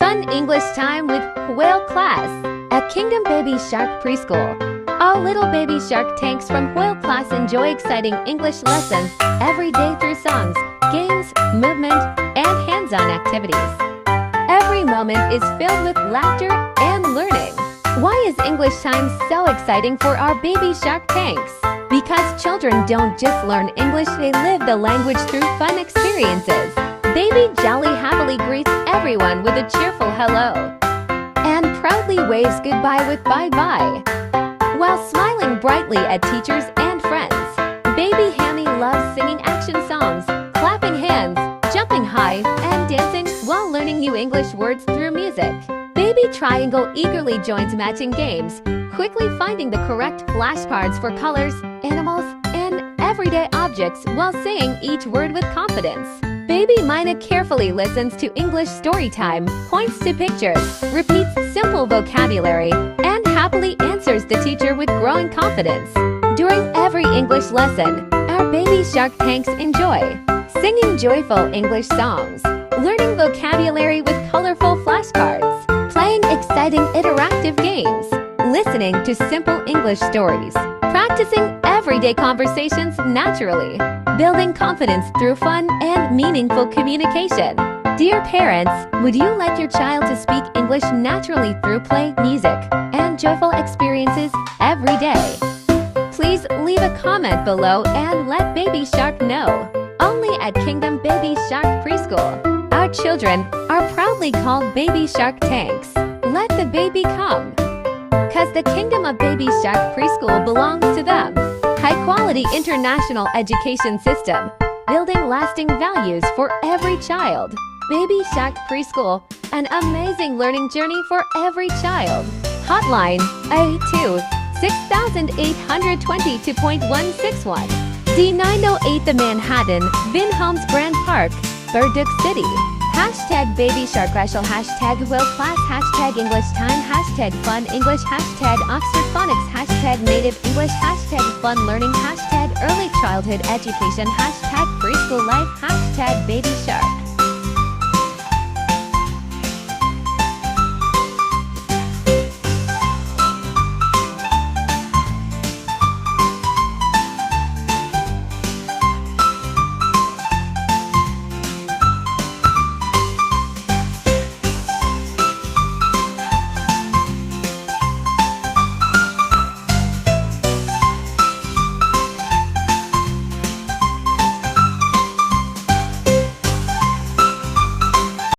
Fun English time with Whale Class at Kingdom Baby Shark Preschool. All little baby shark tanks from Whale Class enjoy exciting English lessons every day through songs, games, movement, and hands-on activities. Every moment is filled with laughter and learning. Why is English time so exciting for our baby shark tanks? Because children don't just learn English, they live the language through fun experiences. Baby Jolly happily greets everyone with a cheerful hello and proudly waves goodbye with bye-bye, while smiling brightly at teachers and friends. Baby Hammy loves singing action songs, clapping hands, jumping high, and dancing while learning new English words through music. Baby Triangle eagerly joins matching games, quickly finding the correct flashcards for colors, animals, and everyday objects while saying each word with confidence. Baby Mina carefully listens to English story time, points to pictures, repeats simple vocabulary, and happily answers the teacher with growing confidence. During every English lesson, our baby shark tanks enjoy singing joyful English songs, learning vocabulary with colorful flashcards, playing exciting interactive games, listening to simple English stories, practicing everyday conversations naturally, building confidence through fun and meaningful communication. Dear parents, would you like your child to speak English naturally through play, music, and joyful experiences every day? Please leave a comment below and let Baby Shark know. Only at Kingdom Baby Shark Preschool. Our children are proudly called Baby Shark Tanks. Let the baby come, 'cause the Kingdom of Baby Shark Preschool belongs to them. High-quality international education system, building lasting values for every child. Baby Shark Preschool, an amazing learning journey for every child. Hotline 82-6822.161. D908 The Manhattan, Vin Homes Grand Park, Burdock City. Hashtag Baby Shark Special, hashtag Whale Class, hashtag English Time, hashtag Fun English, hashtag Oxford Phonics, hashtag Native English, hashtag Fun Learning, hashtag Early Childhood Education, hashtag Preschool Life, hashtag Baby Shark.